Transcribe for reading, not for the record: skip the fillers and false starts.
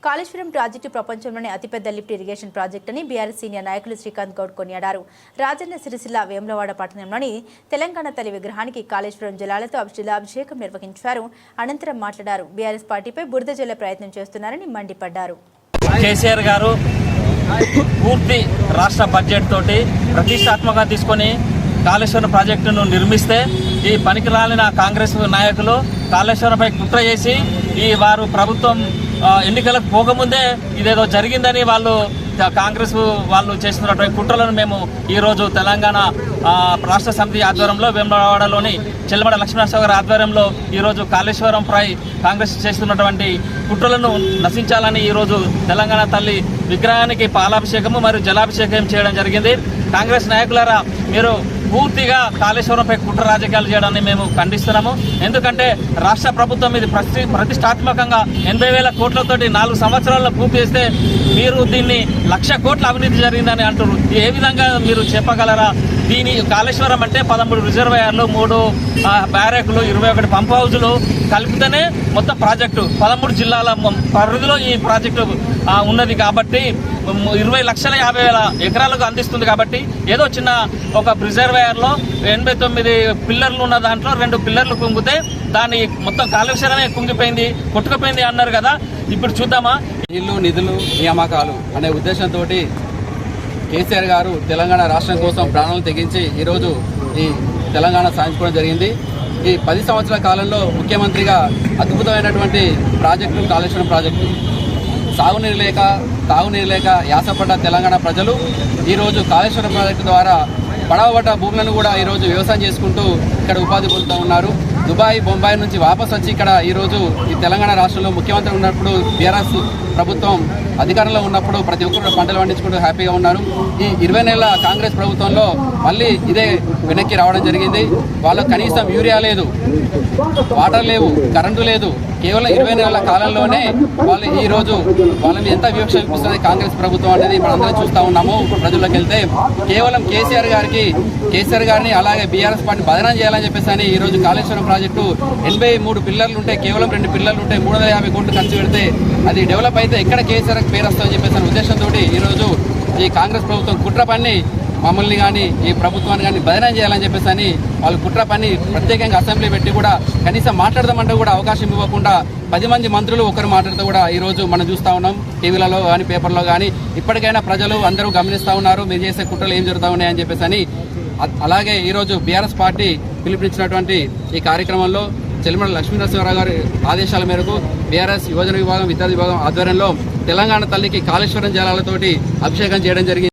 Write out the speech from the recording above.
Kaleshwaram project ప్రపంచంలోనే అతిపెద్ద lift irrigation project అని బీఆర్ఎస్ సీనియర్ నాయకులు శ్రీకాంత్ గౌడ్ కొనియాడారు. రాజన్న సిరిసిల్ల వేములవాడ పట్టణంలోని తెలంగాణ తల్లి విగ్రహానికి కాళేశ్వరం జలాలతో అభిషేకం నిర్వహించారు. అనంతరం మాట్లాడారు. బీఆర్ఎస్ పార్టీపై బురద జల్లే ప్రయత్నం చేస్తున్నారని మండిపడ్డారు. కేసీఆర్ గారు పూర్తి రాష్ట్ర బడ్జెట్ తోటి ప్రతిష్టాత్మకంగా తీసుకొని కాళేశ్వరం ప్రాజెక్టును నిర్మిస్తే ఈ పనికిరాలిన కాంగ్రెస్ నాయకులు కాళేశ్వరంపై కుట్ర చేసి వారు ప్రభుత్వం ఎన్నికలకు పోకముందే ఇదేదో జరిగిందని కాంగ్రెస్ వాళ్ళు చేస్తున్నటువంటి కుట్రలను మేము ఈరోజు తెలంగాణ రాష్ట్ర సమితి ఆధ్వర్యంలో వేములవాడలోని చెల్లమడ లక్ష్మీనరసింహ గారి ఆధ్వర్యంలో ఈరోజు కాళేశ్వరంపై కాంగ్రెస్ చేస్తున్నటువంటి కుట్రలను నశించాలని ఈరోజు తెలంగాణ తల్లి విగ్రహానికి పాలాభిషేకము మరియు జలాభిషేకం చేయడం జరిగింది. కాంగ్రెస్ నాయకులారా, మీరు పూర్తిగా కాళేశ్వరంపై కుట్ర రాజకీయాలు చేయడాన్ని మేము ఖండిస్తున్నాము. ఎందుకంటే రాష్ట్ర ప్రభుత్వం ఇది ప్రతిష్టాత్మకంగా 80,000 కోట్లతోటి 4 సంవత్సరాల్లో పూర్తి చేస్తే మీరు దీన్ని 1,00,000 కోట్ల అవినీతి జరిగిందని అంటున్నారు. ఏ విధంగా మీరు చెప్పగలరా? దీని కాళేశ్వరం అంటే 13 రిజర్వాయర్లు, 3 బ్యారేకులు, 21 పంప్ హౌజులు కలిపితేనే మొత్తం ప్రాజెక్టు 13 జిల్లాల పరిధిలో ఈ ప్రాజెక్టు ఉన్నది. కాబట్టి 20,50,000 ఎకరాలకు అందిస్తుంది. కాబట్టి ఏదో చిన్న ఒక రిజర్వాయర్లో 89 పిల్లర్లు ఉన్న దాంట్లో 2 పిల్లర్లు కుంగితే దాన్ని మొత్తం కాళేశ్వరమే కుంగిపోయింది, కొట్టుకుపోయింది అన్నారు కదా. ఇప్పుడు చూద్దామా? నీళ్లు, నిధులు, నియామకాలు అనే ఉద్దేశంతో కేసీఆర్ గారు తెలంగాణ రాష్ట్రం కోసం ప్రాణాలు తెగించి ఈరోజు ఈ తెలంగాణ సాధించుకోవడం జరిగింది. ఈ 10 సంవత్సరాల కాలంలో ముఖ్యమంత్రిగా అద్భుతమైనటువంటి ప్రాజెక్టు కాళేశ్వరం ప్రాజెక్టు. సాగునీరు లేక యాసపడ్డ తెలంగాణ ప్రజలు ఈరోజు కాళేశ్వరం ప్రాజెక్టు ద్వారా పడవబడ్డ భూములను కూడా ఈరోజు వ్యవసాయం చేసుకుంటూ ఇక్కడ ఉపాధి పొందుతూ ఉన్నారు. దుబాయ్, బొంబాయి నుంచి వాపస్ వచ్చి ఇక్కడ ఈరోజు ఈ తెలంగాణ రాష్ట్రంలో ముఖ్యమంత్రి ఉన్నప్పుడు బీఆర్ఎస్ ప్రభుత్వం అధికారంలో ఉన్నప్పుడు ప్రతి ఒక్కరు పంటలు పండించుకుంటూ హ్యాపీగా ఉన్నారు. ఈ 20 నెలల కాంగ్రెస్ ప్రభుత్వంలో మళ్ళీ ఇదే వెనక్కి రావడం జరిగింది. వాళ్ళకు కనీసం యూరియా లేదు, వాటర్ లేవు, కరెంటు లేదు. కేవలం 20 నెలల కాలంలోనే వాళ్ళు ఈరోజు వాళ్ళని ఎంత వివక్ష చూపిస్తుంది కాంగ్రెస్ ప్రభుత్వం అనేది మనందరం చూస్తూ ఉన్నాము. ప్రజల్లోకి వెళ్తే కేవలం కేసీఆర్ గారిని అలాగే బీఆర్ఎస్ పార్టీని బదనాం చేయాలని చెప్పేసి అని ఈరోజు కాళేశ్వరం ప్రాజెక్టు 83 పిల్లర్లు ఉంటే కేవలం 2 పిల్లర్లు ఉంటే 350 కోట్లు ఖర్చు పెడితే అది డెవలప్ అయితే ఎక్కడ కేసీఆర్ పేరు వస్తుందని చెప్పేసి ఉద్దేశంతో ఈరోజు ఈ కాంగ్రెస్ ప్రభుత్వం కుట్ర పన్ని మమ్మల్ని కానీ ఈ ప్రభుత్వాన్ని కానీ బదనాం చేయాలని చెప్పేసి అని వాళ్ళు కుట్ర పని ప్రత్యేకంగా అసెంబ్లీ పెట్టి కూడా కనీసం మాట్లాడదామంటే కూడా అవకాశం ఇవ్వకుండా 10 మంది మంత్రులు ఒకరు మాట్లాడుతూ కూడా ఈరోజు మనం చూస్తూ ఉన్నాం. టీవీలలో కానీ పేపర్లో కానీ. ఇప్పటికైనా ప్రజలు అందరూ గమనిస్తూ ఉన్నారు మీరు చేసే కుట్రలు ఏం జరుగుతూ ఉన్నాయని చెప్పేసి అని. అలాగే ఈరోజు బీఆర్ఎస్ పార్టీ పిలుపునిచ్చినటువంటి ఈ కార్యక్రమంలో చెల్లమడ లక్ష్మీనరసింహరావు గారి ఆదేశాల మేరకు బీఆర్ఎస్ యువజన విభాగం, విద్యార్థి విభాగం ఆధ్వర్యంలో తెలంగాణ తల్లికి కాళేశ్వరం జలాలతోటి అభిషేకం చేయడం జరిగింది.